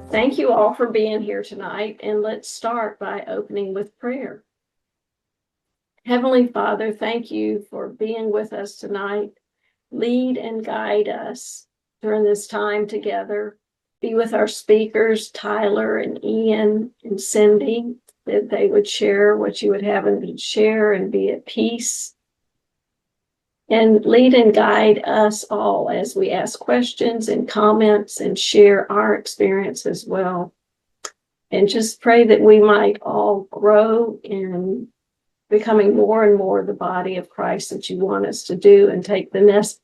Thank you all for being here tonight, and let's start by opening with prayer. Heavenly Father, thank you for being with us tonight. Lead and guide us during this time together. Be with our speakers, Tyler and Ian and Cindy, that they would share what you would have them to share and be at peace. And lead and guide us all as we ask questions and comments and share our experience as well. And just pray that we might all grow in becoming more and more the body of Christ that you want us to do, and take the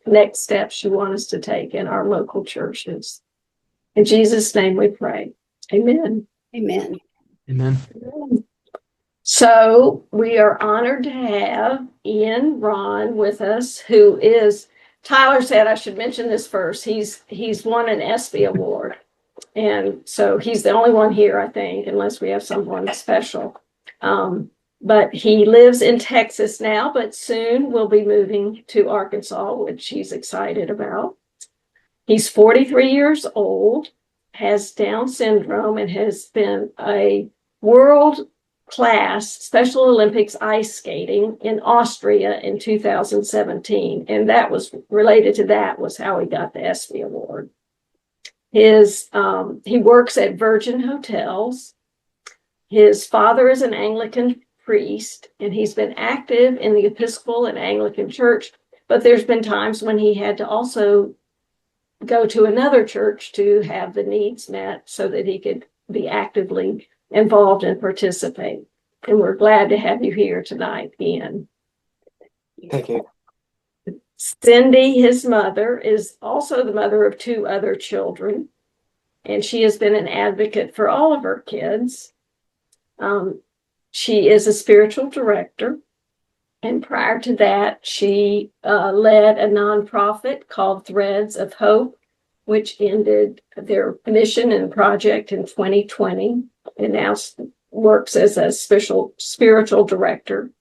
next steps you want us to take in our local churches. In Jesus' name we pray. Amen. Amen. Amen. So we are honored to have Cinde Rawn with us, who is, Tyler said I should mention this first. He's won an ESPY award. And so he's the only one here, I think, unless we have someone special. But he lives in Texas now, but soon will be moving to Arkansas, which he's excited about. He's 43 years old, has Down syndrome, and has been a world-class Special Olympics ice skating in Austria in 2017. And that was related to that was how he got the ESPY award. He works at Virgin Hotels. His father is an Anglican priest, and he's been active in the Episcopal and Anglican church, but there's been times when he had to also go to another church to have the needs met so that he could be actively involved and participate. And we're glad to have you here tonight, Ian. Thank you. Cindy, his mother, is also the mother of 2 other children, and she has been an advocate for all of her kids. She is a spiritual director, and prior to that, she led a nonprofit called Threads of Hope, which ended their mission and project in 2020, and now works as a spiritual director.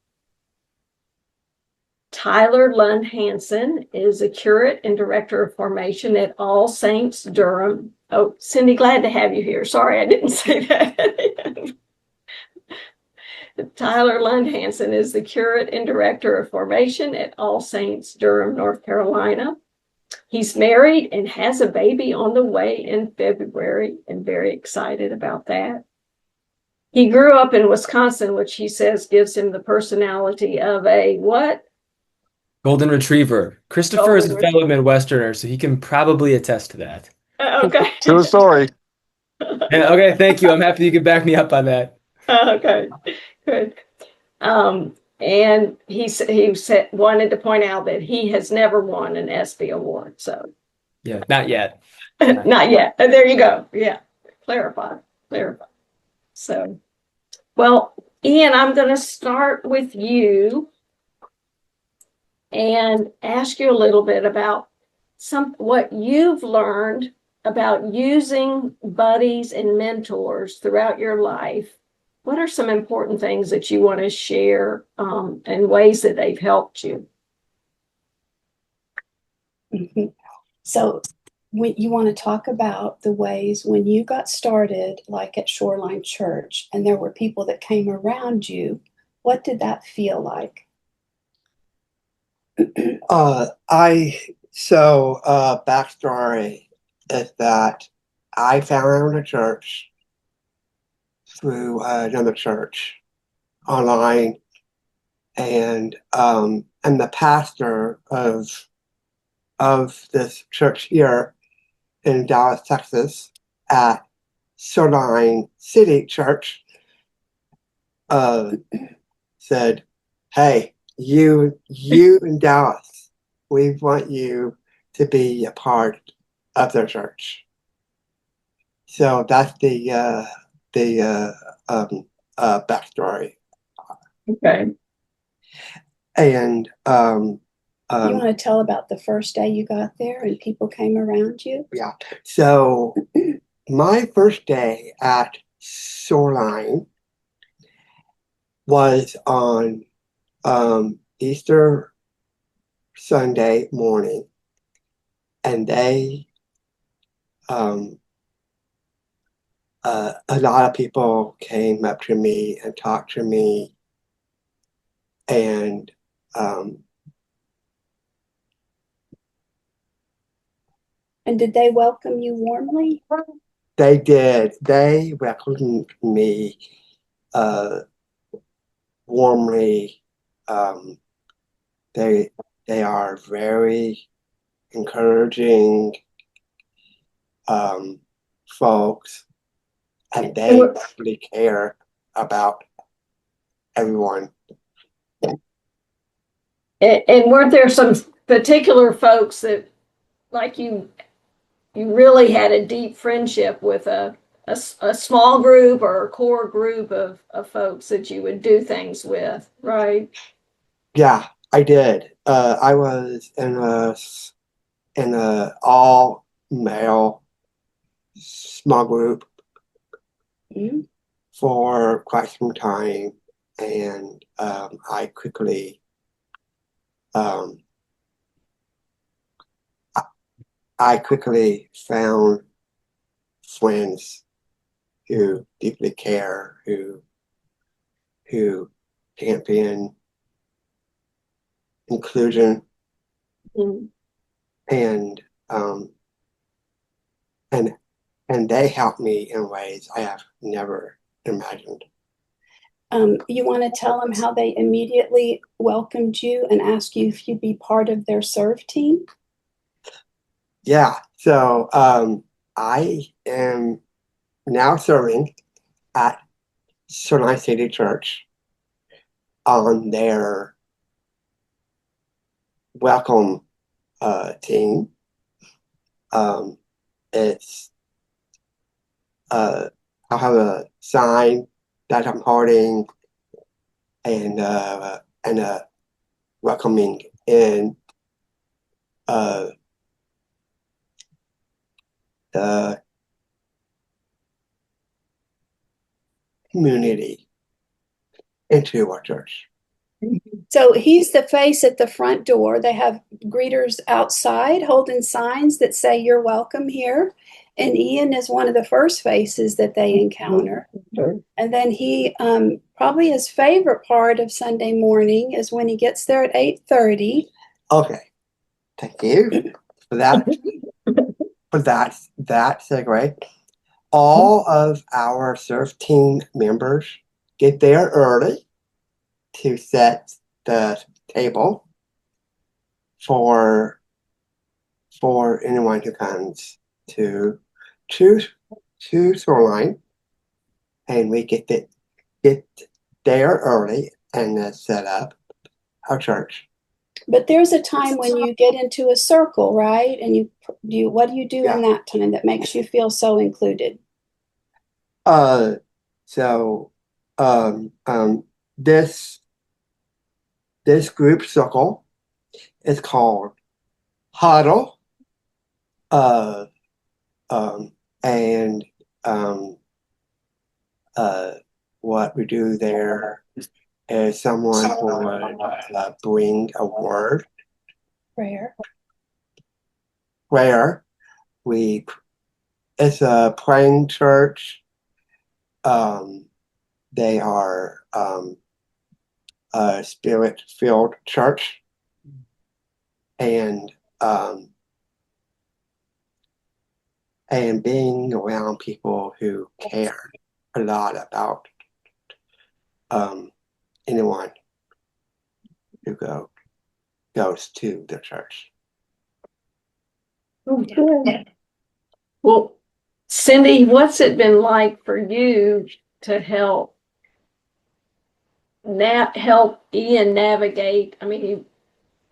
Tyler Lund-Hansen is a curate and director of formation at All Saints Durham. Oh, Cindy, glad to have you here. Sorry, I didn't say that. Tyler Lund-Hansen is the curate and director of formation at All Saints Durham, North Carolina. He's married and has a baby on the way in February, and very excited about that. He grew up in Wisconsin, which he says gives him the personality of a what? Golden Retriever. Christopher is a fellow Midwesterner, so he can probably attest to that. Okay. True story. Okay, thank you. I'm happy you could back me up on that. Okay, good. And he wanted to point out that he has never won an ESPY award. So, Yeah, not yet. not yet. There you go. Yeah, clarify. So, well, Ian, I'm going to start with you and ask you a little bit about what you've learned about using buddies and mentors throughout your life. What are some important things that you want to share and ways that they've helped you? Mm-hmm. So when you want to talk about the ways when you got started, like at Shoreline Church, and there were people that came around you, what did that feel like? Backstory is that I found a church through another church online, and the pastor of this church here in Dallas, Texas, at Shoreline City Church, said, "Hey, you in Dallas, we want you to be a part of their church." So that's the backstory. Okay. And you want to tell about the first day you got there and people came around you? Yeah. So my first day at Shoreline was on Easter Sunday morning, and they a lot of people came up to me and talked to me, and did they welcome you warmly? they did. They welcomed me warmly. They are very encouraging folks, and they really care about everyone. And weren't there some particular folks that, like you really had a deep friendship with a small group or a core group of folks that you would do things with, right? Yeah, I did. I was in a all male small group Mm-hmm. for quite some time, and um, I quickly found friends who deeply care, who champion inclusion, Mm. and um, and and they help me in ways I have never imagined. You want to tell them how they immediately welcomed you and asked you if you'd be part of their serve team? Yeah, so I am now serving at Sunlight City Church on their welcome team. It's I'll have a sign that I'm holding, and welcoming in the community into our church. So he's the face at the front door. They have greeters outside holding signs that say you're welcome here. And Ian is one of the first faces that they encounter. And then he probably his favorite part of Sunday morning is when he gets there at 8:30. Okay, thank you for that. That's segue. All of our serve team members get there early to set the table for anyone who comes to Shoreline, and we get there early and set up our church. But there's a time when you get into a circle, right? And what do you do in that time that makes you feel so included? So this group circle is called huddle. And what we do there is someone would bring a word. Prayer. It's a praying church. They are a spirit-filled church, and being around people who care a lot about anyone who goes to the church. Oh, good. Well, Cindy, what's it been like for you to help Ian navigate? I mean,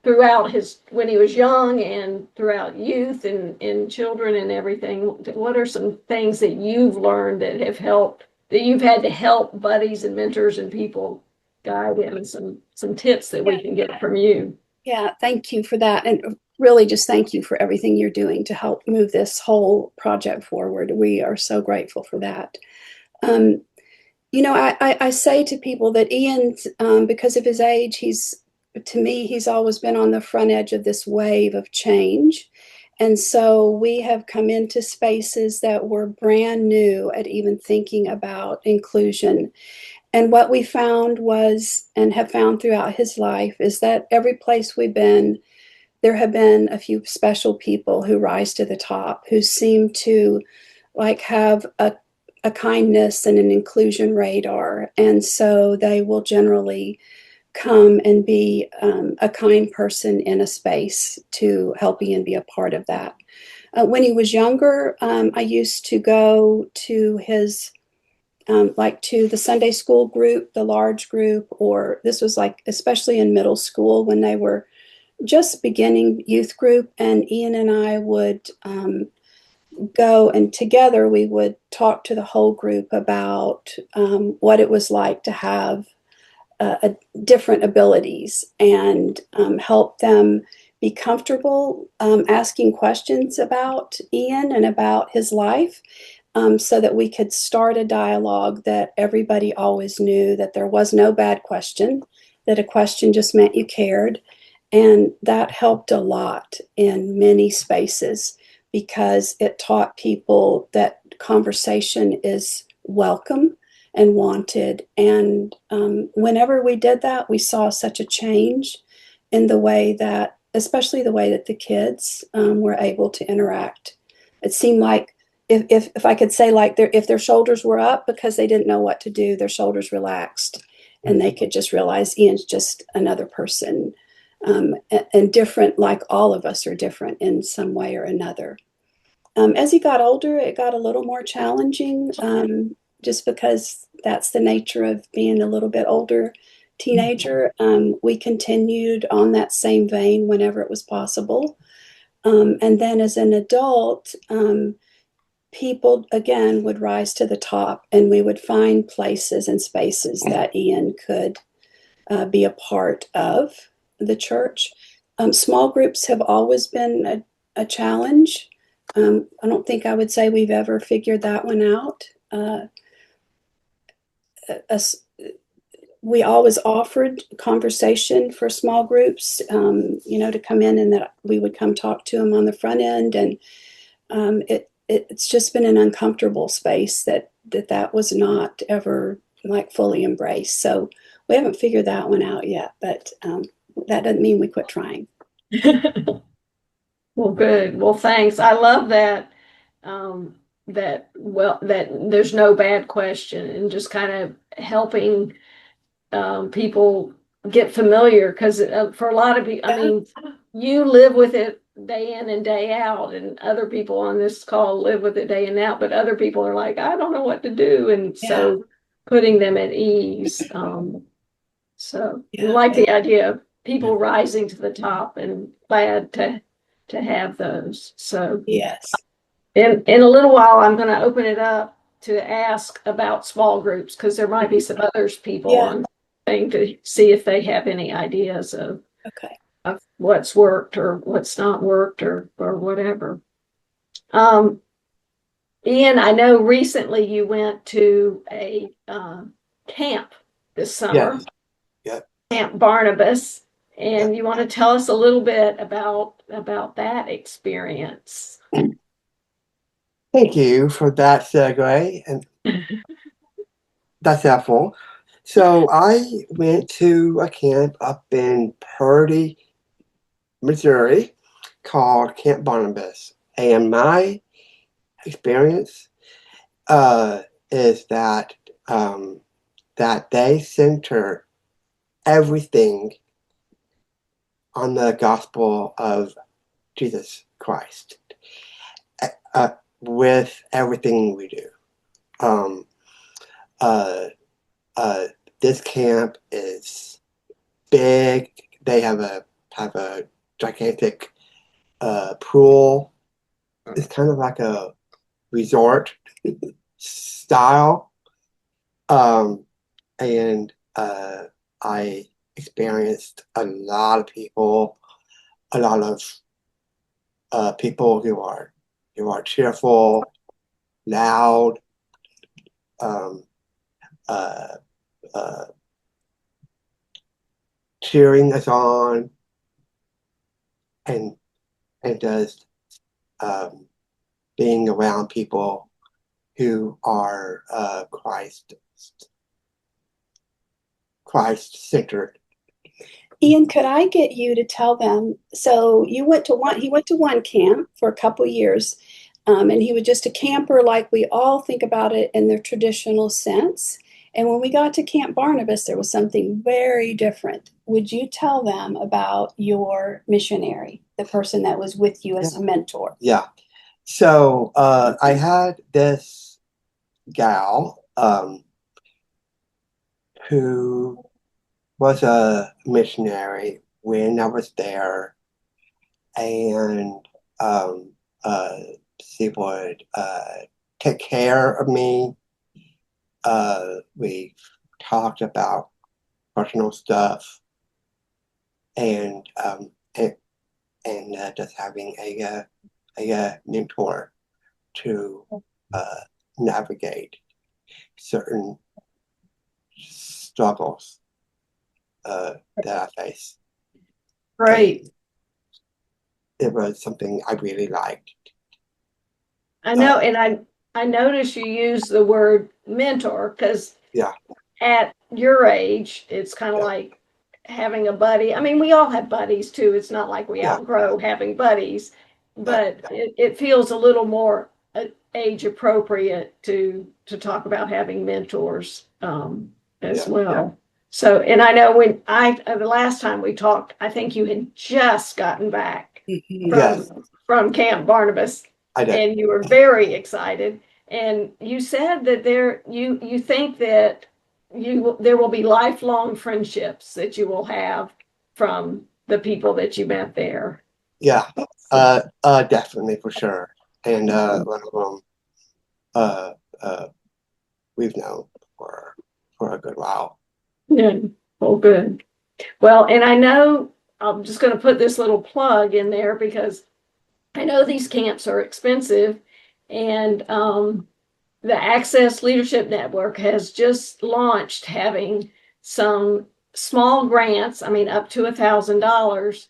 throughout when he was young and throughout youth and children and everything, what are some things that you've learned that have helped, that you've had to help buddies and mentors and people guide him, and some tips that we can get from you? Yeah, thank you for that. And really just thank you for everything you're doing to help move this whole project forward. We are so grateful for that. I say to people that Ian, because of his age, he's to me, he's always been on the front edge of this wave of change. And so we have come into spaces that were brand new at even thinking about inclusion. And what we found was, and have found throughout his life, is that every place we've been, there have been a few special people who rise to the top, who seem to like have a kindness and an inclusion radar. And so they will generally come and be a kind person in a space to help Ian be a part of that. When he was younger, I used to go to his, like to the Sunday school group, the large group, or this was like, especially in middle school when they were just beginning youth group, and Ian and I would go, and together we would talk to the whole group about what it was like to have different abilities, and help them be comfortable asking questions about Ian and about his life, so that we could start a dialogue that everybody always knew that there was no bad question, that a question just meant you cared. And that helped a lot in many spaces, because it taught people that conversation is welcome and wanted. And whenever we did that, we saw such a change in the way that, especially the way that the kids were able to interact. It seemed like, if I could say, like, if their shoulders were up because they didn't know what to do, their shoulders relaxed, and they could just realize Ian's just another person, and different, like all of us are different in some way or another. As he got older, it got a little more challenging, just because that's the nature of being a little bit older teenager. We continued on that same vein whenever it was possible. And then as an adult, people again would rise to the top, and we would find places and spaces that Ian could be a part of the church. Small groups have always been a challenge. I don't think I would say we've ever figured that one out. We always offered conversation for small groups, to come in, and that we would come talk to them on the front end. And it's just been an uncomfortable space that was not ever like fully embraced. So we haven't figured that one out yet, but that doesn't mean we quit trying. Well, good. Well, thanks. I love that. That there's no bad question, and just kind of helping people get familiar, because for a lot of people, I mean, you live with it day in and day out, and other people on this call live with it day in and out, but other people are like, I don't know what to do. And so putting them at ease. So I like the idea of people rising to the top, and glad to have those. So yes, in a little while, I'm going to open it up to ask about small groups, because there might be some others people on thing to see if they have any ideas of what's worked or what's not worked, or whatever. Ian, I know recently you went to a camp this summer. Camp Barnabas, and you want to tell us a little bit about that experience. Thank you for that segue, and that's helpful. So I went to a camp up in Purdy, Missouri, called Camp Barnabas, and my experience is that that they center everything on the gospel of Jesus Christ with everything we do. This camp is big. They have a gigantic pool. It's kind of like a resort style. And I experienced a lot of people who are cheerful, loud, cheering us on and just being around people who are Christ-centered. Ian, could I get you to tell them? So he went to one camp for a couple years, and he was just a camper, like we all think about it in the traditional sense. And when we got to Camp Barnabas, there was something very different. Would you tell them about your missionary, the person that was with you as a mentor? Yeah. So I had this gal who was a missionary when I was there, and she would take care of me. We talked about personal stuff, and just having a mentor to navigate certain struggles that I face. Great. It was something I really liked. I know, and I notice you use the word mentor because Yeah. at your age, it's kind of Yeah. like having a buddy. I mean, we all have buddies too. It's not like we Yeah. outgrow having buddies, but Yeah. it feels a little more age appropriate to talk about having mentors as Yeah. well. Yeah. So, and I know when the last time we talked, I think you had just gotten back Yes, from Camp Barnabas, I did. and you were very excited. And you said that you think that there will be lifelong friendships that you will have from the people that you met there. Yeah, definitely for sure. And one of them, we've known for a good while. Yeah. Oh, good. Well, and I know I'm just going to put this little plug in there because I know these camps are expensive, and the Access Leadership Network has just launched having some small grants, I mean, up to $1,000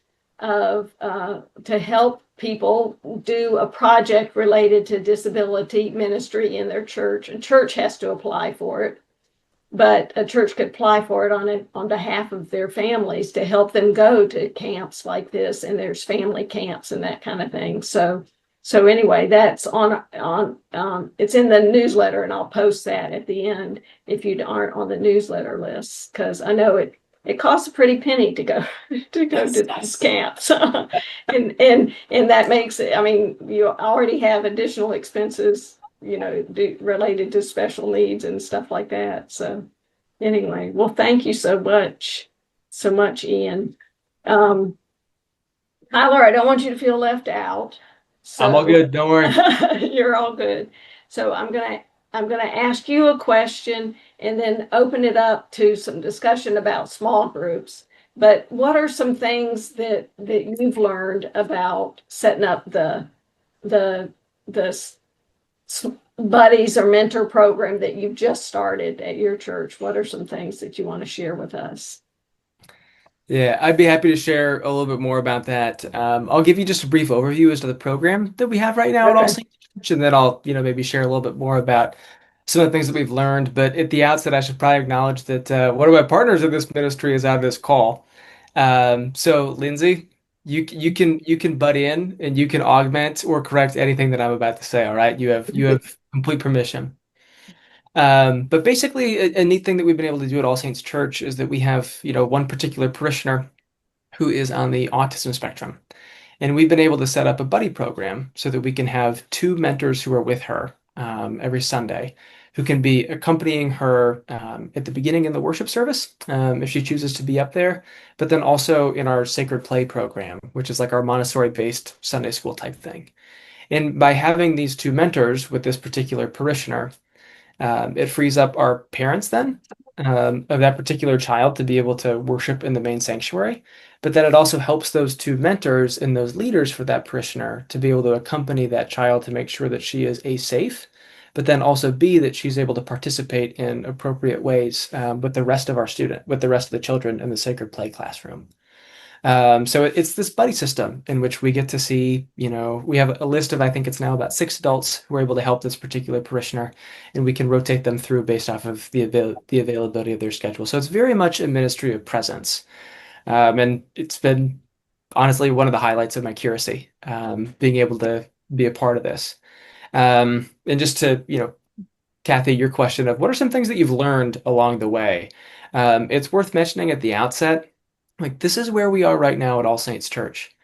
to help people do a project related to disability ministry in their church. A church has to apply for it, but a church could apply for it on behalf of their families to help them go to camps like this, and there's family camps and that kind of thing. So anyway, that's on it's in the newsletter, and I'll post that at the end if you aren't on the newsletter list, because I know it costs a pretty penny to go to these camps. and that makes it, I mean, you already have additional expenses, related to special needs and stuff like that. So anyway, well, thank you so much, Ian. Tyler, I don't want you to feel left out. So I'm all good. Don't worry. you're all good. So I'm gonna ask you a question and then open it up to some discussion about small groups. But what are some things that you've learned about setting up the buddies or mentor program that you've just started at your church? What are some things that you want to share with us? Yeah, I'd be happy to share a little bit more about that. I'll give you just a brief overview as to the program that we have right now at All Okay. Saints Church, and then I'll, maybe share a little bit more about some of the things that we've learned. But at the outset, I should probably acknowledge that one of my partners in this ministry is out of this call. So Lindsay, you can butt in and you can augment or correct anything that I'm about to say. All right, you have complete permission. But basically, a neat thing that we've been able to do at All Saints Church is that we have, one particular parishioner who is on the autism spectrum. And we've been able to set up a buddy program so that we can have two mentors who are with her every Sunday, who can be accompanying her at the beginning in the worship service, if she chooses to be up there, but then also in our sacred play program, which is like our Montessori-based Sunday school type thing. And by having these two mentors with this particular parishioner, it frees up our parents then of that particular child to be able to worship in the main sanctuary. But then it also helps those two mentors and those leaders for that parishioner to be able to accompany that child to make sure that she is safe, but then also B, that she's able to participate in appropriate ways with the rest of with the rest of the children in the sacred play classroom. So it's this buddy system in which we get to see, we have a list of, I think it's now about 6 adults who are able to help this particular parishioner, and we can rotate them through based off of the availability of their schedule. So it's very much a ministry of presence. And it's been honestly one of the highlights of my curacy, being able to be a part of this. And just to, Kathy, your question of what are some things that you've learned along the way? It's worth mentioning at the outset, like this is where we are right now at All Saints Church.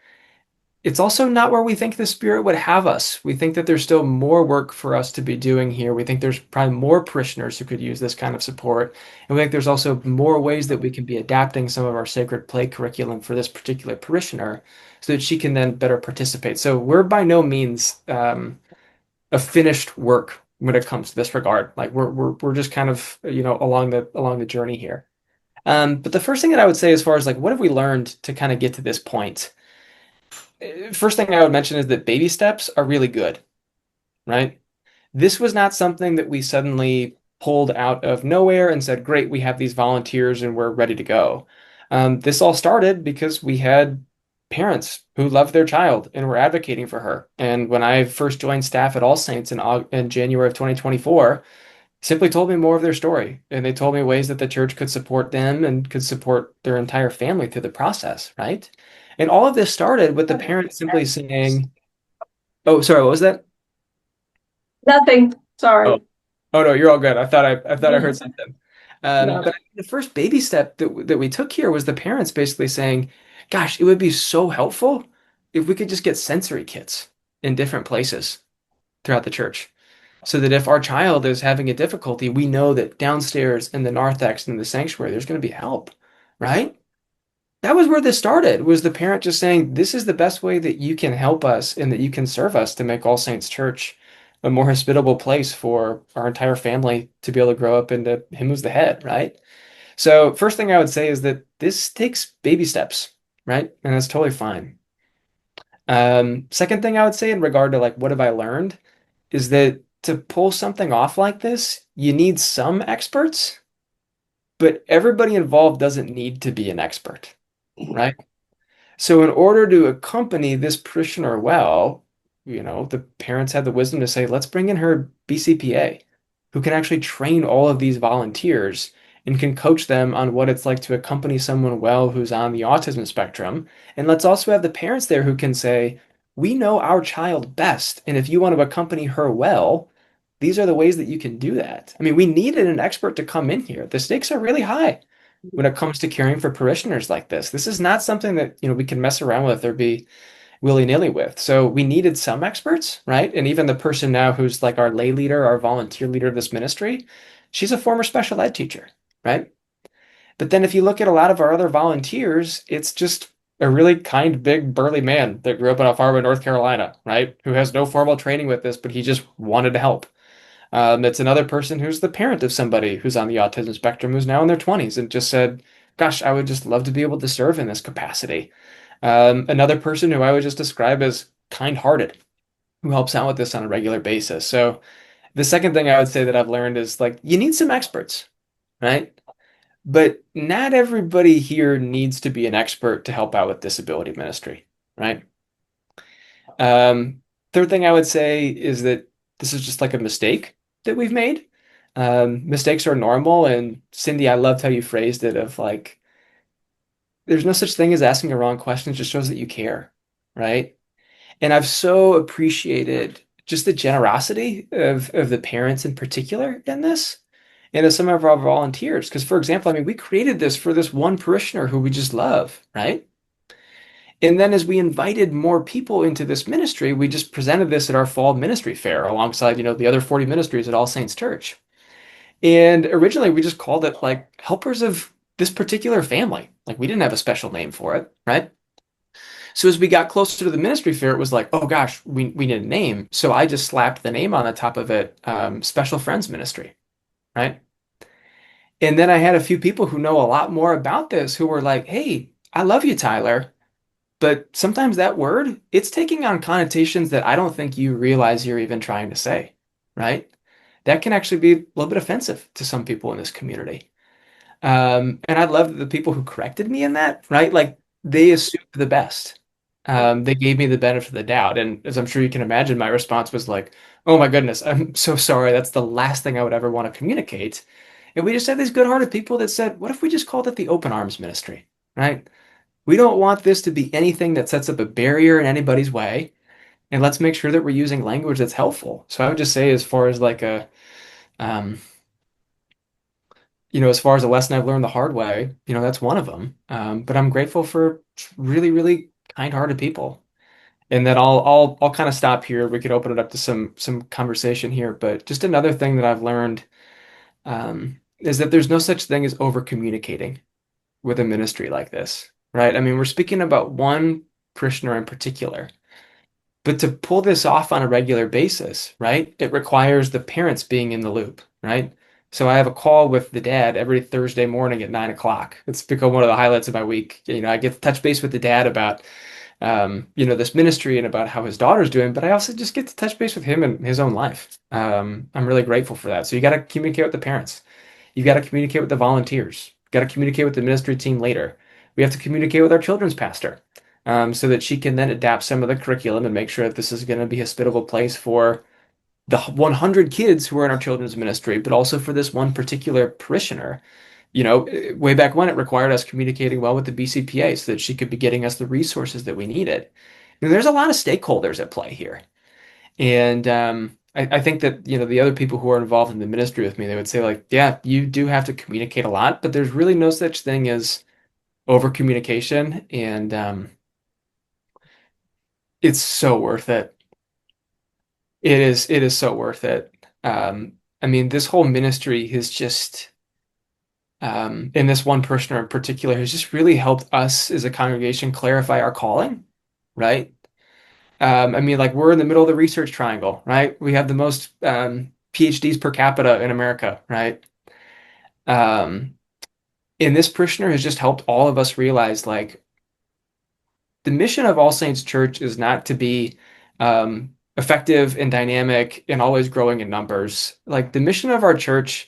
It's also not where we think the Spirit would have us. We think that there's still more work for us to be doing here. We think there's probably more parishioners who could use this kind of support. And we think there's also more ways that we can be adapting some of our sacred play curriculum for this particular parishioner so that she can then better participate. So we're by no means a finished work when it comes to this regard. Like we're just kind of, along the journey here. But the first thing that I would say as far as like what have we learned to kind of get to this point? First thing I would mention is that baby steps are really good, right? This was not something that we suddenly pulled out of nowhere and said, great, we have these volunteers and we're ready to go. This all started because we had parents who loved their child and were advocating for her. And when I first joined staff at All Saints in January of 2024, simply told me more of their story. And they told me ways that the church could support them and could support their entire family through the process, right? And all of this started with the parents simply saying, oh, sorry, what was that? Nothing. Oh, Sorry. oh no, you're all good. I thought I heard something. No. But the first baby step that we took here was the parents basically saying, gosh, it would be so helpful if we could just get sensory kits in different places throughout the church. So that if our child is having a difficulty, we know that downstairs in the narthex and in the sanctuary, there's going to be help, right? That was where this started, was the parent just saying, this is the best way that you can help us and that you can serve us to make All Saints Church a more hospitable place for our entire family to be able to grow up into him who's the head, right? So first thing I would say is that this takes baby steps, right? And that's totally fine. Second thing I would say in regard to like, what have I learned is that to pull something off like this, you need some experts, but everybody involved doesn't need to be an expert, right? So in order to accompany this parishioner well, the parents had the wisdom to say, let's bring in her BCPA, who can actually train all of these volunteers and can coach them on what it's like to accompany someone well who's on the autism spectrum. And let's also have the parents there who can say, we know our child best, and if you want to accompany her well, these are the ways that you can do that. I mean, we needed an expert to come in here. The stakes are really high when it comes to caring for parishioners like this. This is not something that, we can mess around with or be willy-nilly with. So we needed some experts, right? And even the person now who's like our lay leader, our volunteer leader of this ministry, she's a former special ed teacher, right? But then if you look at a lot of our other volunteers, it's just a really kind, big, burly man that grew up on a farm in North Carolina, right? Who has no formal training with this, but he just wanted to help. It's another person who's the parent of somebody who's on the autism spectrum who's now in their 20s and just said, gosh, I would just love to be able to serve in this capacity. Another person who I would just describe as kind-hearted, who helps out with this on a regular basis. So the second thing I would say that I've learned is like, you need some experts, right? But not everybody here needs to be an expert to help out with disability ministry, right? Third thing I would say is that this is just like a mistake that we've made. Mistakes are normal, and Cindy, I loved how you phrased it of like, there's no such thing as asking a wrong question. It just shows that you care, right? And I've so appreciated just the generosity of the parents in particular in this, and of some of our volunteers. Because, for example, I mean, we created this for this one parishioner who we just love, right? And then as we invited more people into this ministry, we just presented this at our fall ministry fair alongside, the other 40 ministries at All Saints Church. And originally we just called it like helpers of this particular family. Like we didn't have a special name for it, right? So as we got closer to the ministry fair, it was like, oh gosh, we need a name. So I just slapped the name on the top of it, Special Friends Ministry, right? And then I had a few people who know a lot more about this who were like, hey, I love you, Tyler. But sometimes that word, it's taking on connotations that I don't think you realize you're even trying to say, right? that can actually be a little bit offensive to some people in this community. And I love that the people who corrected me in that, right? Like they assumed the best. They gave me the benefit of the doubt. And as I'm sure you can imagine, my response was like, oh my goodness, I'm so sorry. That's the last thing I would ever want to communicate. And we just had these good-hearted people that said, what if we just called it the open arms ministry, right? We don't want this to be anything that sets up a barrier in anybody's way. And let's make sure that we're using language that's helpful. So I would just say, as far as like um, as far as a lesson I've learned the hard way, that's one of them. But I'm grateful for really, really kind-hearted people. And then I'll kind of stop here. We could open it up to some conversation here. But just another thing that I've learned is that there's no such thing as over communicating with a ministry like this, right? I mean, we're speaking about one parishioner in particular. But to pull this off on a regular basis, right, it requires the parents being in the loop, right? So I have a call with the dad every Thursday morning at 9 o'clock. It's become one of the highlights of my week. I get to touch base with the dad about, this ministry and about how his daughter's doing, but I also just get to touch base with him and his own life. I'm really grateful for that. So you got to communicate with the parents. You've got to communicate with the volunteers. You've got to communicate with the ministry team later. We have to communicate with our children's pastor, so that she can then adapt some of the curriculum and make sure that this is going to be a hospitable place for the 100 kids who are in our children's ministry, but also for this one particular parishioner. Way back when, it required us communicating well with the BCPA so that she could be getting us the resources that we needed. There's a lot of stakeholders at play here. And I think that, the other people who are involved in the ministry with me, they would say, like, yeah, you do have to communicate a lot, but there's really no such thing as over communication. And it's so worth it. It is so worth it. I mean, this whole ministry has just, and this one parishioner in particular has just really helped us as a congregation clarify our calling, right? I mean, like we're in the middle of the research triangle, right? We have the most PhDs per capita in America, right? Um, and this parishioner has just helped all of us realize, like, the mission of All Saints Church is not to be effective and dynamic and always growing in numbers. Like the mission of our church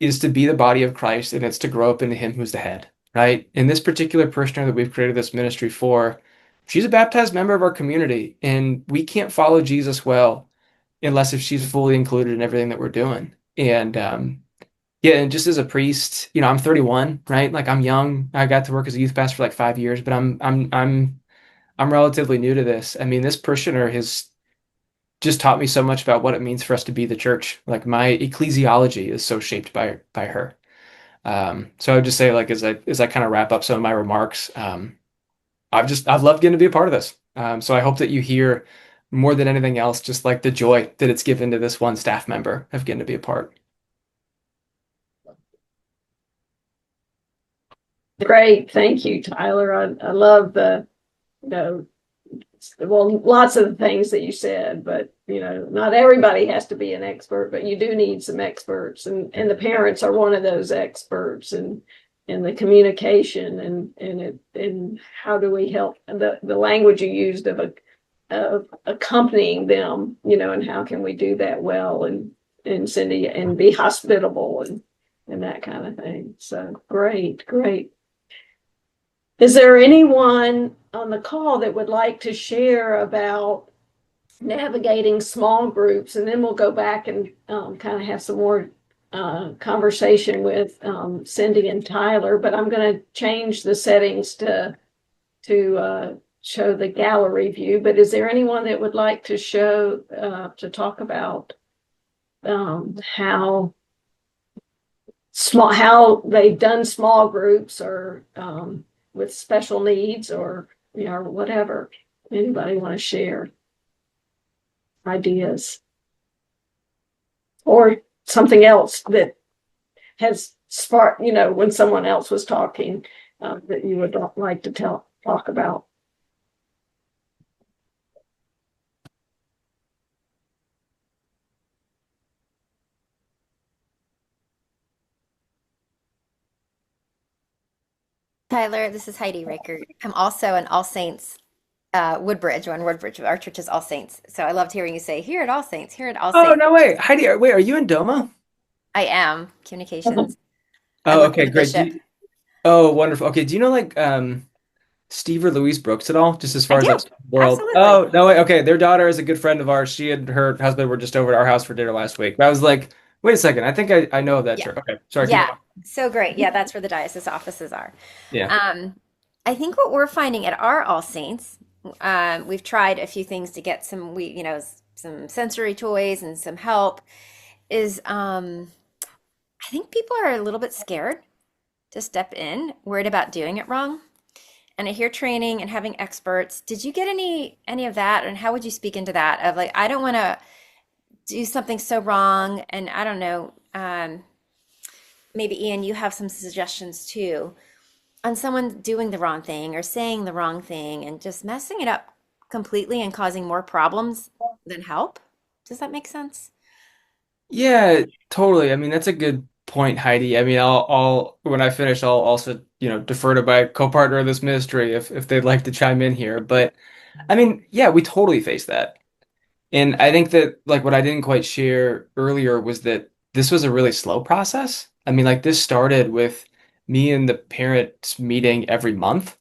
is to be the body of Christ, and it's to grow up into Him who's the head, right? In this particular parishioner that we've created this ministry for, she's a baptized member of our community, and we can't follow Jesus well unless if she's fully included in everything that we're doing. And yeah, and just as a priest, I'm 31, right? Like I'm young. I got to work as a youth pastor for like 5 years, but I'm relatively new to this. I mean, this parishioner has just taught me so much about what it means for us to be the church. Like my ecclesiology is so shaped by her. So I would just say, like, as I kind of wrap up some of my remarks, I've loved getting to be a part of this. So I hope that you hear more than anything else, just like the joy that it's given to this one staff member of getting to be a part. Great. Thank you, Tyler. I love you know, lots of the things that you said, but not everybody has to be an expert, but you do need some experts, and the parents are one of those experts, and the communication and how do we help, the language you used of accompanying them, and how can we do that well, and Cindy, and be hospitable and that kind of thing. So great. Is there anyone on the call that would like to share about navigating small groups? And then we'll go back and kind of have some more conversation with Cindy and Tyler. But I'm going to change the settings to show the gallery view. But is there anyone that would like to talk about how they've done small groups, or with special needs, or whatever? Anybody want to share ideas or something else that has sparked, when someone else was talking, that you would like to talk about? Tyler, this is Heidi Rickert. I'm also an All Saints Woodbridge. We're in Woodbridge. Our church is All Saints. So I loved hearing you say, here at All Saints, here at All Oh, Saints. no way. Heidi, wait, are you in Doma? I am communications. I Oh, work okay, with the great. bishop. Oh, wonderful. Okay, do you know like Steve or Louise Brooks at all? Just as I far as like do. world. Absolutely. Oh, no way. Okay, their daughter is a good friend of ours. She and her husband were just over at our house for dinner last week. But I was like, wait a second. I think I know of that Yeah. church. Okay, sorry, keep Yeah. going. So great. Yeah, that's where the diocese offices are. Yeah. Um, I think what we're finding at our All Saints, we've tried a few things to get some sensory toys and some help, is I think people are a little bit scared to step in, worried about doing it wrong. And I hear training and having experts. Did you get any of that? And how would you speak into that of like, I don't want to do something so wrong, and I don't know, maybe Ian, you have some suggestions too on someone doing the wrong thing or saying the wrong thing and just messing it up completely and causing more problems than help. Does that make sense? Yeah, totally. I mean, that's a good point, Heidi. I mean, I'll when I finish, I'll also, defer to my co-partner of this ministry if they'd like to chime in here. But I mean, yeah, we totally face that. And I think that like what I didn't quite share earlier was that this was a really slow process. I mean, like this started with me and the parents meeting every month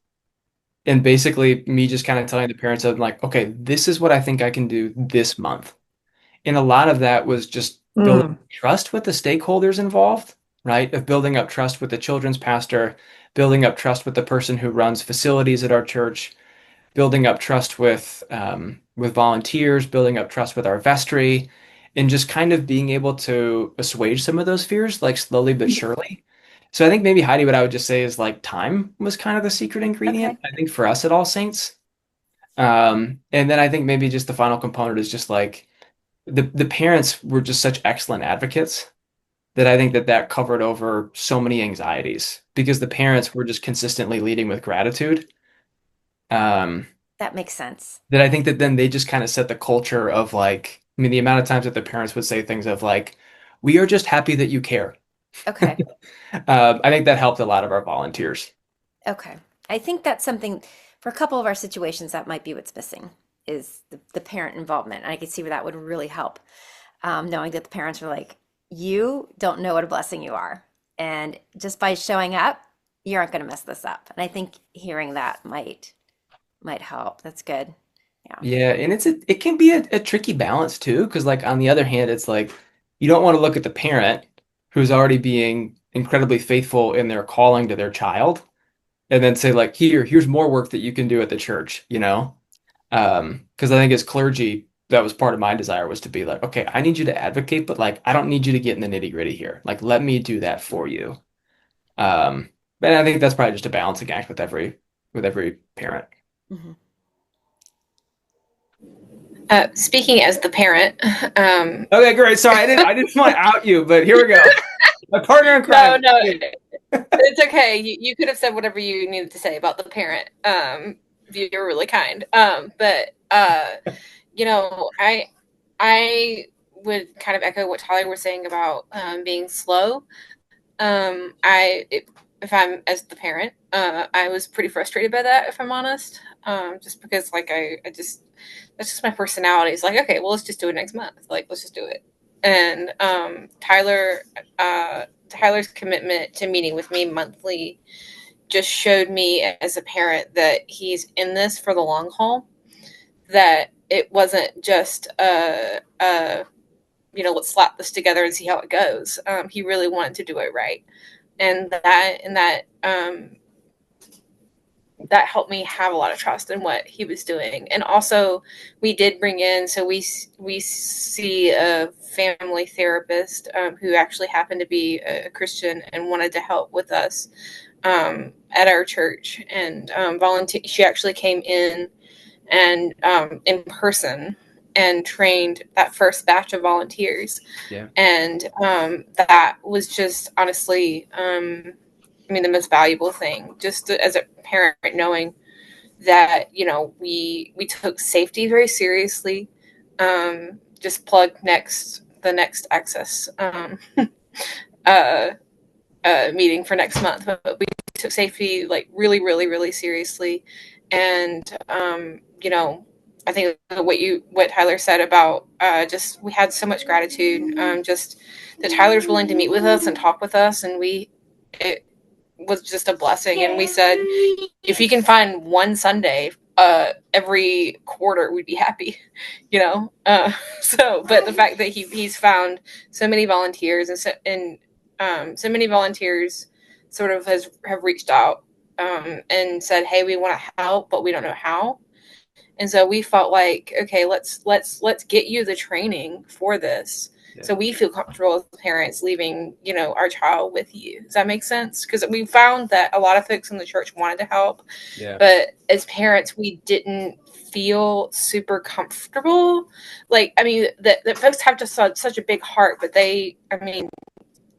and basically me just kind of telling the parents I'm like, okay, this is what I think I can do this month. And a lot of that was just building Mm. trust with the stakeholders involved, right? Of building up trust with the children's pastor, building up trust with the person who runs facilities at our church, building up trust with volunteers, building up trust with our vestry, and just kind of being able to assuage some of those fears, like slowly but surely. So I think maybe Heidi, what I would just say is like time was kind of the secret ingredient. Okay. I think for us at All Saints. And then I think maybe just the final component is just like the parents were just such excellent advocates that I think that covered over so many anxieties because the parents were just consistently leading with gratitude. Um, That makes sense. that I think that then they just kind of set the culture of like, I mean, the amount of times that the parents would say things of like, "We are just happy that you care." Okay. I think that helped a lot of our volunteers. Okay. I think that's something for a couple of our situations that might be what's missing is the parent involvement. And I could see where that would really help. Knowing that the parents are like, you don't know what a blessing you are. And just by showing up, you aren't going to mess this up. And I think hearing that might help. That's good. Yeah. Yeah, and it can be a tricky balance too, because like on the other hand, it's like you don't want to look at the parent who's already being incredibly faithful in their calling to their child and then say like, here's more work that you can do at the church, you know? Because I think as clergy, that was part of my desire was to be like, okay, I need you to advocate, but like I don't need you to get in the nitty-gritty here. Like let me do that for you. But I think that's probably just a balancing act with every parent. Hmm. Speaking as the parent, Okay, great. Sorry, I didn't want to out you, but here we go. My partner in no, crime. no, it's okay. You could have said whatever you needed to say about the parent. You were really kind. But I would kind of echo what Tyler was saying about being slow. If I'm as the parent, I was pretty frustrated by that, if I'm honest. Just because like I just that's just my personality. It's like, okay, well, let's just do it next month. Like, let's just do it. And Tyler's commitment to meeting with me monthly just showed me as a parent that he's in this for the long haul. That it wasn't just let's slap this together and see how it goes. He really wanted to do it right, and that helped me have a lot of trust in what he was doing. And also, we did bring in, so we see a family therapist who actually happened to be a Christian and wanted to help with us at our church, and volunteer. She actually came in and in person and trained that first batch of volunteers. Yeah. And that was just honestly, the most valuable thing, just as a parent, knowing that, we took safety very seriously. Just plug the next access uh, meeting for next month. But we took safety like really, really, really seriously. And I think what Tyler said about just we had so much gratitude, just that Tyler's willing to meet with us and talk with us, and it was just a blessing. And we said, if you can find one Sunday every quarter, we'd be happy, but the fact that he's found so many volunteers and so many volunteers sort of have reached out and said, hey, we want to help, but we don't know how. And so we felt like, okay, let's get you the training for this. Yeah. So we feel comfortable as parents leaving, our child with you. Does that make sense? Because we found that a lot of folks in the church wanted to help, but as parents, we didn't feel super comfortable. Like, I mean, that folks have just such a big heart, but I'm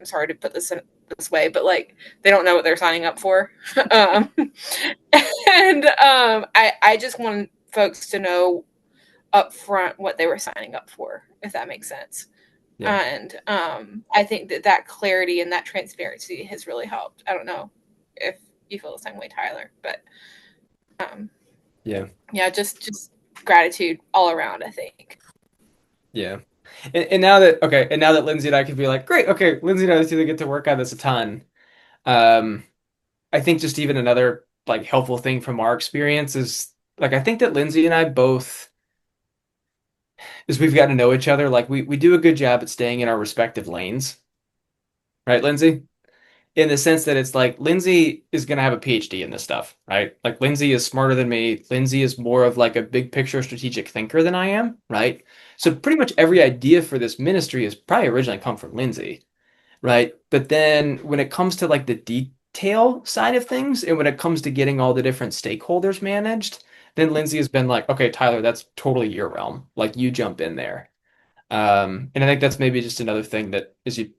sorry to put this in this way, but like they don't know what they're signing up for. I just want folks to know up front what they were signing up for, if that makes sense. Yeah. And I think that clarity and that transparency has really helped. I don't know if you feel the same way, Tyler, but just gratitude all around, I think. Yeah. And now that Lindsay and I could be like, great, okay, Lindsay and I do get to work on this a ton. I think just even another like helpful thing from our experience is like I think that Lindsay and I both, as we've gotten to know each other, like we do a good job at staying in our respective lanes. Right, Lindsay? In the sense that it's like Lindsay is going to have a PhD in this stuff, right? Like Lindsay is smarter than me. Lindsay is more of like a big picture strategic thinker than I am, right? So pretty much every idea for this ministry has probably originally come from Lindsay, right? But then when it comes to like the detail side of things and when it comes to getting all the different stakeholders managed, then Lindsay has been like, okay, Tyler, that's totally your realm. Like you jump in there. And I think that's maybe just another thing that as you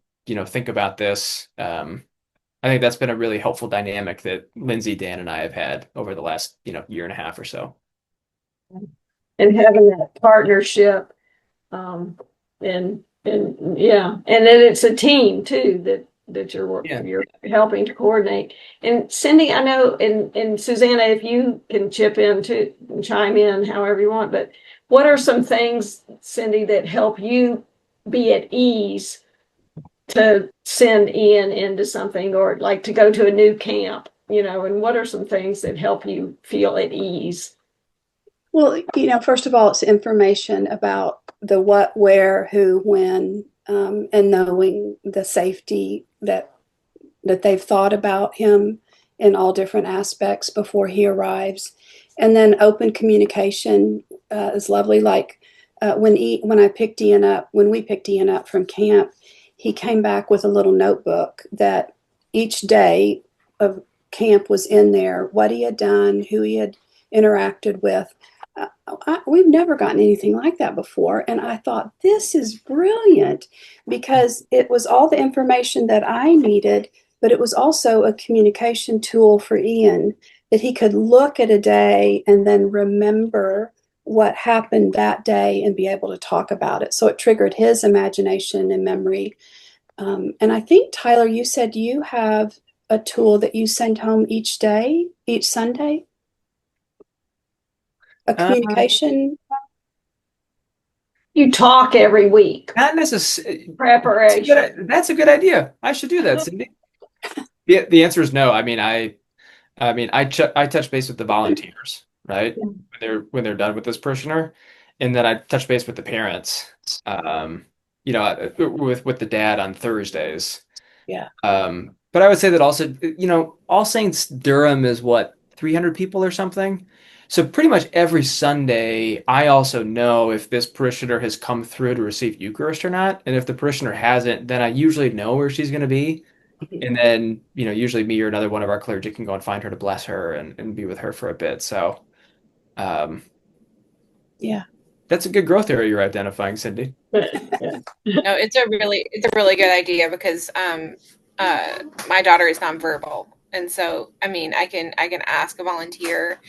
think about this, I think that's been a really helpful dynamic that Lindsay, Dan, and I have had over the last, year and a half or so. And having that partnership, and then it's a team too that you're helping to coordinate. And Cindy, I know, and Susanna, if you can chime in however you want, but what are some things, Cindy, that help you be at ease to send Ian into something or like to go to a new camp, and what are some things that help you feel at ease? Well, first of all, it's information about the what, where, who, when, and knowing the safety that they've thought about him in all different aspects before he arrives. And then open communication is lovely. Like when we picked Ian up from camp, he came back with a little notebook that each day of camp was in there, what he had done, who he had interacted with. We've never gotten anything like that before. And I thought, this is brilliant because it was all the information that I needed, but it was also a communication tool for Ian that he could look at a day and then remember what happened that day and be able to talk about it. So it triggered his imagination and memory. And I think, Tyler, you said you have a tool that you send home each Sunday? A communication? You talk every week. Not necessarily. Preparation. That's a good idea. I should do that, Cindy. The answer is no. I touch base with the volunteers, right? Yeah. When they're done with this parishioner, and then I touch base with the parents. With the dad on Thursdays. Yeah. But I would say that also, All Saints Durham is what, 300 people or something? So pretty much every Sunday, I also know if this parishioner has come through to receive Eucharist or not. And if the parishioner hasn't, then I usually know where she's going to be. And then, usually me or another one of our clergy can go and find her to bless her and be with her for a bit. So, yeah. That's a good growth area you're identifying, Cindy. No, it's a really good idea because my daughter is nonverbal, and so I can ask a volunteer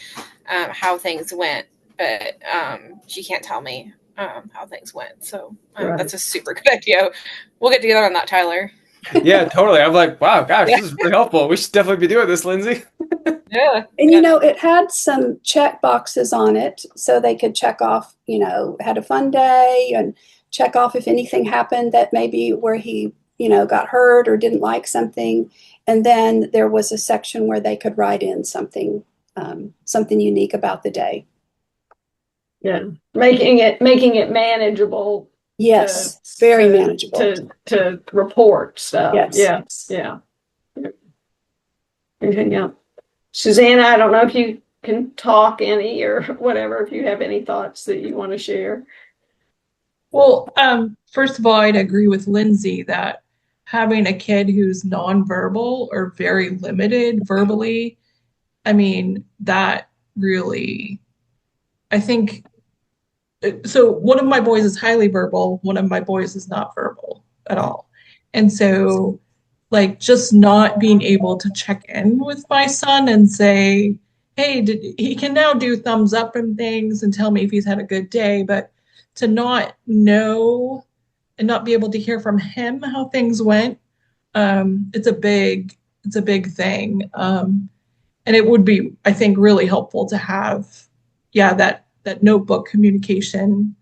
how things went, but she can't tell me how things went. So that's a super good idea. We'll get together on that, Tyler. Yeah, totally. I'm like, wow, gosh, this is really helpful. We should definitely be doing this, Lindsay. Yeah. And you know, it had some check boxes on it so they could check off, you know, had a fun day and check off if anything happened that maybe where he, you know, got hurt or didn't like something. And then there was a section where they could write in something, something unique about the day. Yeah, making it manageable Yes, very to manageable. to report stuff. Yes. Yeah. Anything else? Susanna, I don't know if you can talk any or whatever, if you have any thoughts that you want to share. Well, first of all, I'd agree with Lindsay that having a kid who's nonverbal or very limited verbally, I mean, that really, I think, so one of my boys is highly verbal, one of my boys is not verbal at all. And so, like, just not being able to check in with my son and say, hey, he can now do thumbs up and things and tell me if he's had a good day, but to not know and not be able to hear from him how things went, it's a big thing. And it would be, I think, really helpful to have, yeah, that notebook communication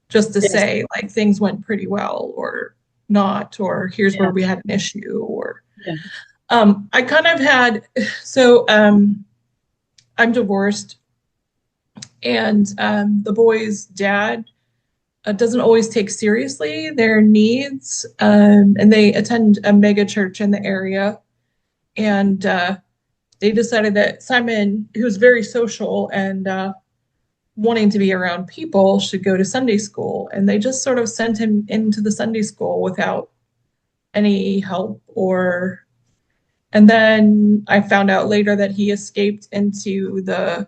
just to Yes. say like things went pretty well or not, or here's where we had an issue, or I kind of had, so I'm divorced, and the boy's dad doesn't always take seriously their needs, and they attend a mega church in the area, and they decided that Simon, who's very social and wanting to be around people, should go to Sunday school. And they just sort of sent him into the Sunday school without any help and then I found out later that he escaped into the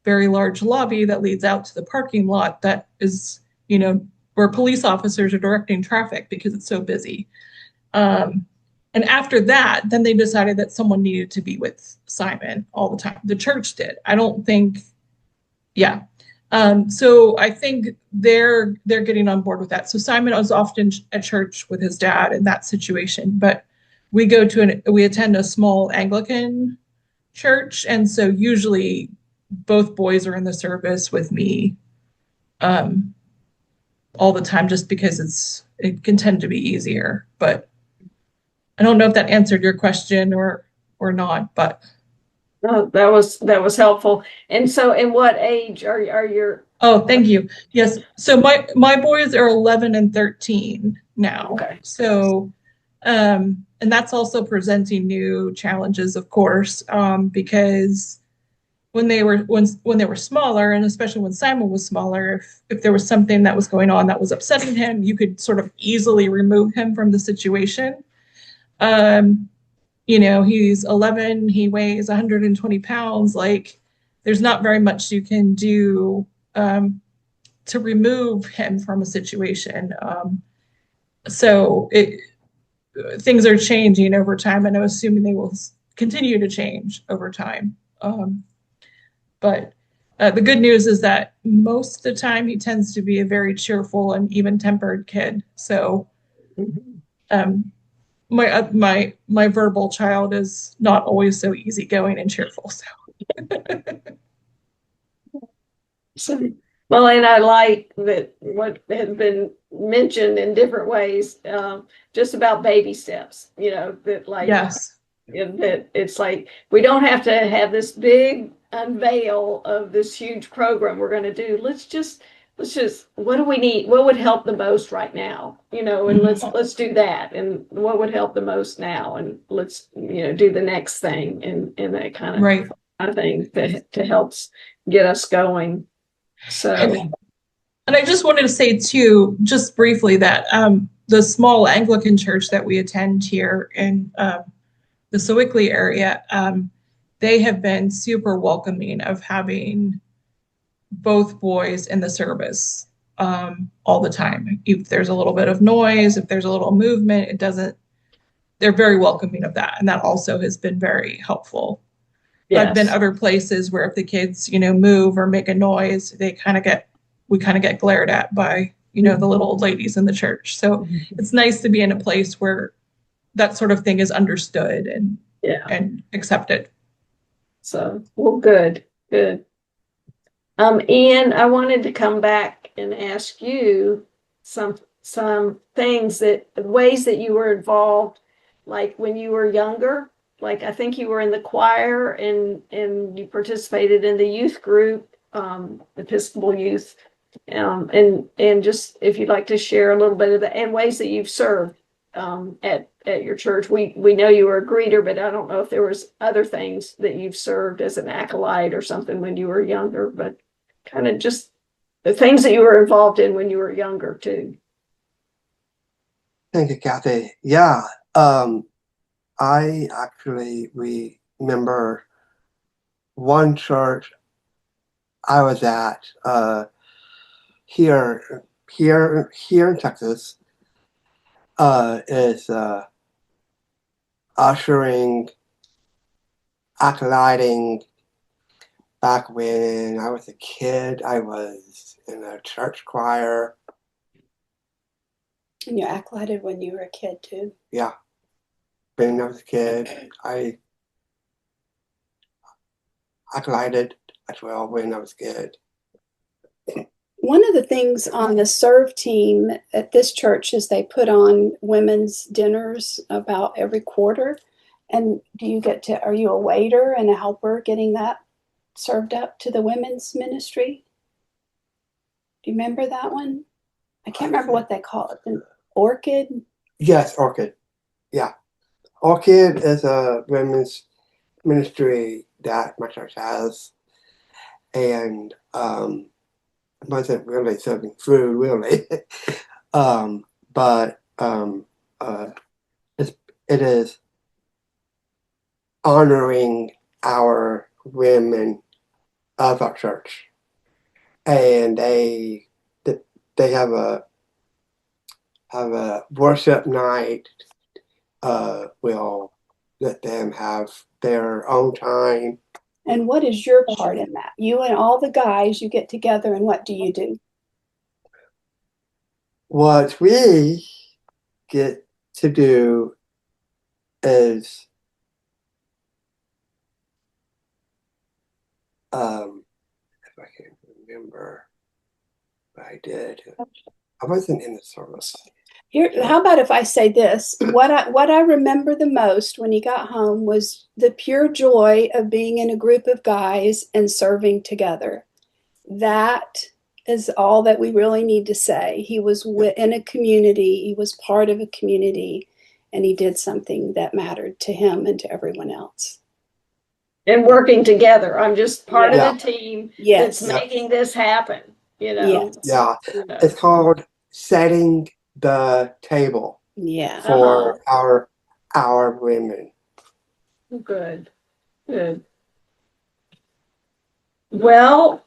very large lobby that leads out to the parking lot that is, you know, where police officers are directing traffic because it's so busy. And after that, then they decided that someone needed to be with Simon all the time. The church did. I don't think, yeah. So I think they're getting on board with that. So Simon was often at church with his dad in that situation, but we attend a small Anglican church, and so usually both boys are in the service with me all the time, just because it can tend to be easier. But I don't know if that answered your question or not, but. Oh, that was helpful. And so, in what age are your? Oh, thank you. Yes. So my boys are 11 and 13 now. Okay. So, and that's also presenting new challenges, of course, because when they were smaller, and especially when Simon was smaller, if there was something that was going on that was upsetting him, you could sort of easily remove him from the situation. You know, he's 11, he weighs 120 pounds. Like, there's not very much you can do to remove him from a situation. So things are changing over time, and I'm assuming they will continue to change over time. But the good news is that most of the time he tends to be a very cheerful and even-tempered kid. So my verbal child is not always so easygoing and cheerful. So, well, and I like that what has been mentioned in different ways, just about baby steps. You know, that like Yes. that it's like we don't have to have this big unveil of this huge program we're going to do. Let's just what do we need? What would help the most right now? You know, and let's do that. And what would help the most now? And let's, you know, do the next thing and that kind of Right. thing to helps get us going. So, and I just wanted to say too, just briefly, that the small Anglican church that we attend here in the Sewickley area, they have been super welcoming of having both boys in the service all the time. If there's a little bit of noise, if there's a little movement, they're very welcoming of that. And that also has been very helpful. yes. I've been other places where if the kids, you know, move or make a noise, we kind of get glared at by, you know, the little old ladies in the church. So it's nice to be in a place where that sort of thing is understood Yeah. and accepted. So, well, good. Ian, I wanted to come back and ask you some things ways that you were involved, like when you were younger. Like I think you were in the choir and you participated in the youth group, Episcopal youth, and just if you'd like to share a little bit of that and ways that you've served at your church. We know you were a greeter, but I don't know if there was other things that you've served as an acolyte or something when you were younger, but kind of just the things that you were involved in when you were younger too. Thank you, Kathy. Yeah, I actually remember one church I was at here in Texas is ushering, acolyting. Back when I was a kid, I was in a church choir. And you acolyted when you were a kid too. Yeah, when I was a kid, I acolyted as well when I was a kid. One of the things on the serve team at this church is they put on women's dinners about every quarter. And are you a waiter and a helper getting that served up to the women's ministry? Do you remember that one? I can't remember what they call it. The Orchid? Yes, Orchid. Yeah. Orchid is a women's ministry that my church has. And wasn't really serving food, really. But it is honoring our women of our church, and they have a worship night. We'll let them have their own time. And what is your part in that? You and all the guys, you get together, and what do you do? What we get to do is if I can remember what I did. I wasn't in the service. Here, how about if I say this? What I remember the most when he got home was the pure joy of being in a group of guys and serving together. That is all that we really need to say. He was in a community, he was part of a community, and he did something that mattered to him and to everyone else. And working together. I'm just part Yeah. of the team Yes. that's making this happen, you know. Yes. Yeah. You know. It's called setting the table Yeah. for our women. Good. Well,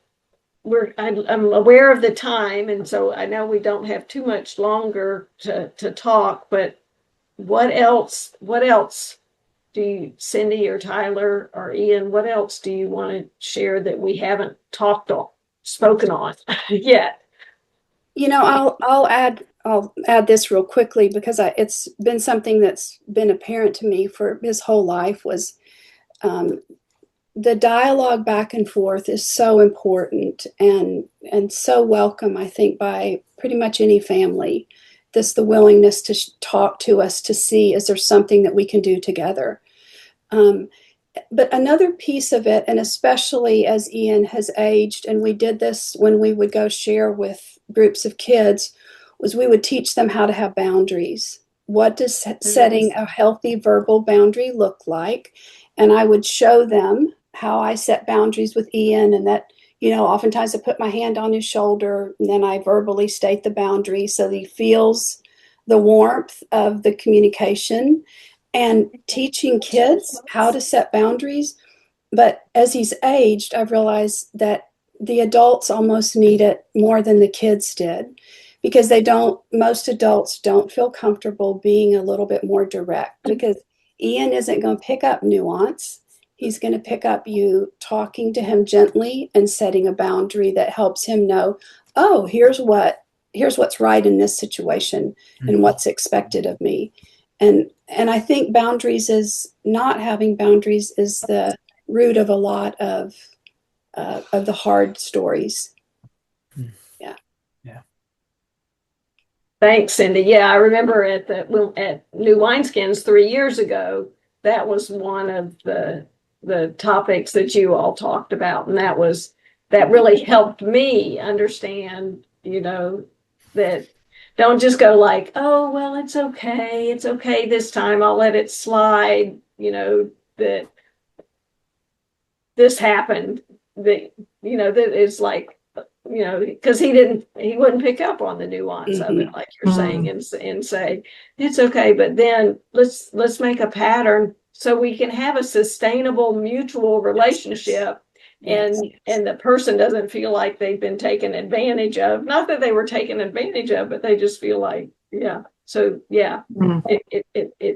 I'm aware of the time, and so I know we don't have too much longer to talk, but what else do you, Cindy or Tyler or Ian, what else do you want to share that we haven't spoken on yet? You know, I'll add this real quickly because it's been something that's been apparent to me for his whole life was the dialogue back and forth is so important and so welcome, I think, by pretty much any family. The willingness to talk to us to see, is there something that we can do together? But another piece of it, and especially as Ian has aged, and we did this when we would go share with groups of kids, was we would teach them how to have boundaries. What does setting a healthy verbal boundary look like? And I would show them how I set boundaries with Ian, and that, you know, oftentimes I put my hand on his shoulder and then I verbally state the boundary so that he feels the warmth of the communication. And teaching kids how to set boundaries. But as he's aged, I've realized that the adults almost need it more than the kids did, because most adults don't feel comfortable being a little bit more direct, because Ian isn't going to pick up nuance. He's going to pick up you talking to him gently and setting a boundary that helps him know, oh, here's what's right in this situation and what's expected of me. And and I think boundaries is not having boundaries is the root of a lot of the hard stories. Yeah. Yeah. Thanks, Cindy. Yeah, I remember at New Wineskins 3 years ago, that was one of the topics that you all talked about, and that really helped me understand, that don't just go like, oh, well, it's okay this time, I'll let it slide, that this happened, that that is like, because he wouldn't pick up on the nuance of it, like you're saying, and say it's okay, but then let's make a pattern so we can have a sustainable mutual relationship. Yes. And the person doesn't feel like they've been taken advantage of, not that they were taken advantage of, but they just feel like, it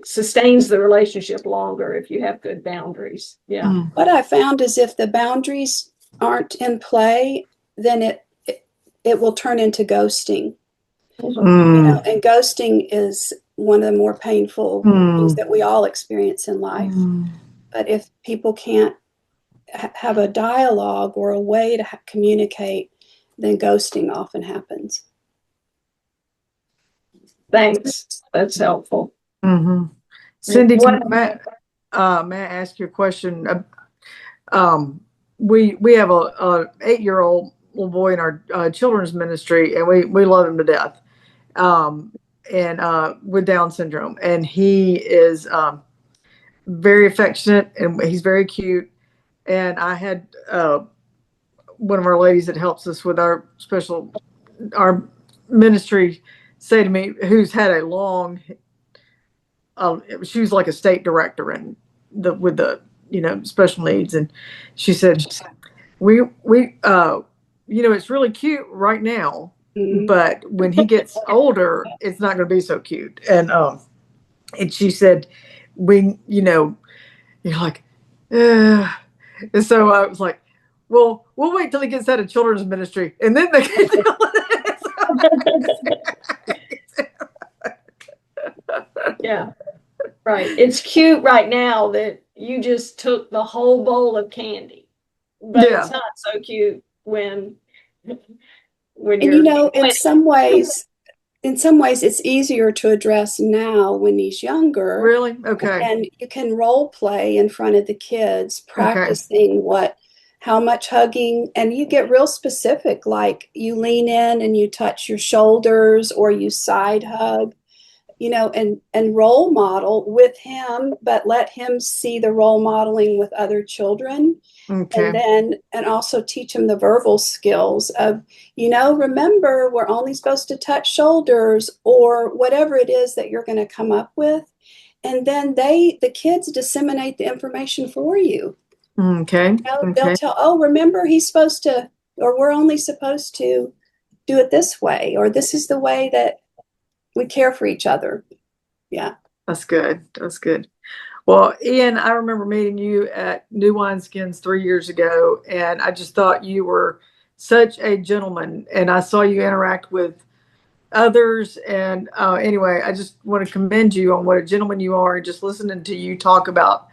sustains the relationship longer if you have good boundaries. What I found is if the boundaries aren't in play, then it will turn into ghosting. And ghosting is one of the more painful things that we all experience in life. But if people can't have a dialogue or a way to communicate, then ghosting often happens. Thanks. That's helpful. Cindy, may I ask you a question? We have a 8-year-old little boy in our children's ministry, and we love him to death. And with Down syndrome, and he is very affectionate, and he's very cute. And I had one of our ladies that helps us with our ministry say to me, who's had a long, she was like a state director with the special needs, and she said, we it's really cute right now, but when he gets older, it's not going to be so cute. And she said, you're like, and so I was like, well, we'll wait till he gets out of children's ministry, and then they can deal with it. Yeah, right. It's cute right now that you just took the whole bowl of candy, but it's not so cute when you're. In some ways, it's easier to address now when he's younger. Really? Okay. And you can role play in front of the kids, practicing how much hugging, and you get real specific, like you lean in and you touch your shoulders or you side hug, and role model with him, but let him see the role modeling with other children. And also teach him the verbal skills of, remember, we're only supposed to touch shoulders, or whatever it is that you're going to come up with. And then the kids disseminate the information for you. Okay. They'll tell, oh, remember, he's supposed to, or we're only supposed to do it this way, or this is the way that we care for each other. Yeah. That's good. Well, Ian, I remember meeting you at New Wineskins 3 years ago, and I just thought you were such a gentleman, and I saw you interact with others. And anyway, I just want to commend you on what a gentleman you are, and just listening to you talk about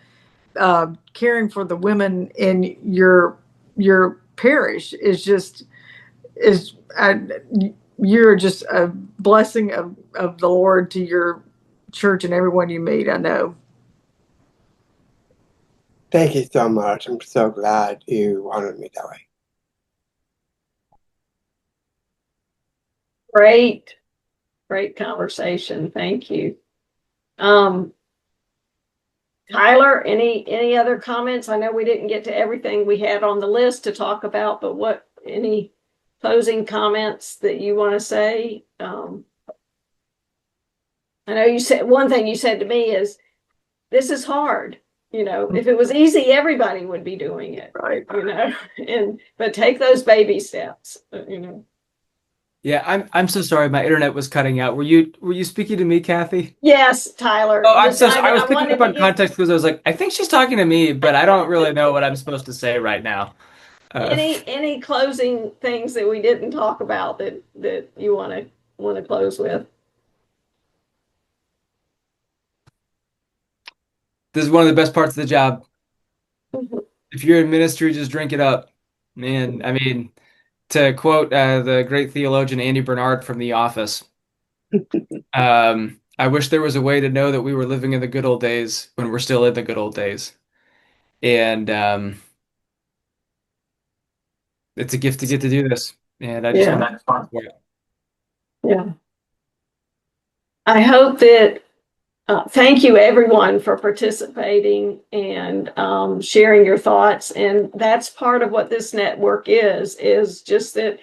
caring for the women in your parish you're just a blessing of the Lord to your church and everyone you meet, I know. Thank you so much. I'm so glad you honored me that way. Great conversation. Thank you. Tyler, any other comments? I know we didn't get to everything we had on the list to talk about, but any closing comments that you want to say? I know you said one thing you said to me is, this is hard. If it was easy, everybody would be doing it. Right. But take those baby steps, Yeah, I'm so sorry. My internet was cutting out. Were you speaking to me, Kathy? Yes, Tyler. Oh, I'm so sorry. I was picking up on context because I was like, I think she's talking to me, but I don't really know what I'm supposed to say right now. Any closing things that we didn't talk about that you want to close with? This is one of the best parts of the job. Mhm. If you're in ministry, just drink it up, man. I mean, to quote the great theologian Andy Bernard from The Office, I wish there was a way to know that we were living in the good old days when we're still in the good old days. And it's a gift to get to do this. And I just want to thank you for it. Yeah. I hope that thank you everyone for participating and sharing your thoughts. And that's part of what this network is just that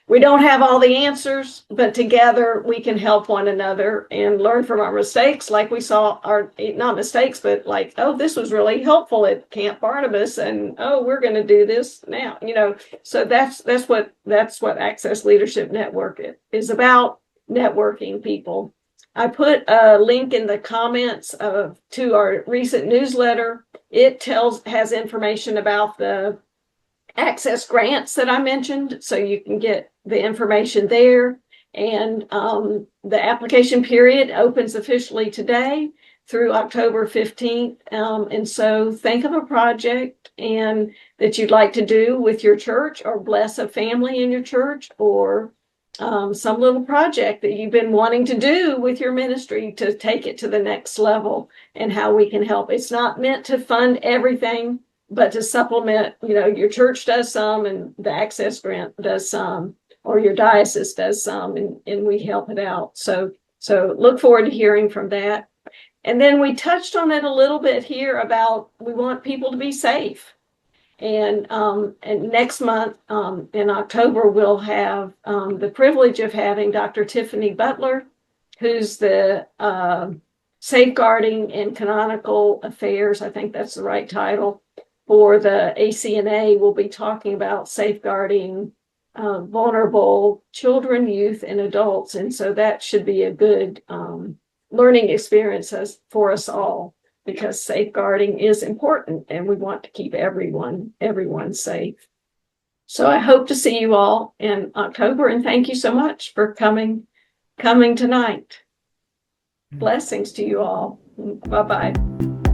we don't have all the answers, but together we can help one another and learn from our mistakes. Like we saw our, not mistakes, but like, oh, this was really helpful at Camp Barnabas. And oh, we're going to do this now, so that's what Access Leadership Network is about, networking people. I put a link in the comments to our recent newsletter. It has information about the access grants that I mentioned, so you can get the information there. And the application period opens officially today through October 15th. And so think of a project and that you'd like to do with your church or bless a family in your church, or some little project that you've been wanting to do with your ministry to take it to the next level, and how we can help. It's not meant to fund everything, but to supplement, your church does some and the access grant does some, or your diocese does some, and we help it out. So look forward to hearing from that. And then we touched on it a little bit here about we want people to be safe. And next month, in October, we'll have the privilege of having Dr. Tiffany Butler, who's the Safeguarding and Canonical Affairs, I think that's the right title, for the ACNA. We'll be talking about safeguarding vulnerable children, youth, and adults. And so that should be a good learning experience for us all, because safeguarding is important and we want to keep everyone safe. So I hope to see you all in October, and thank you so much for coming tonight. Blessings to you all. Bye-bye.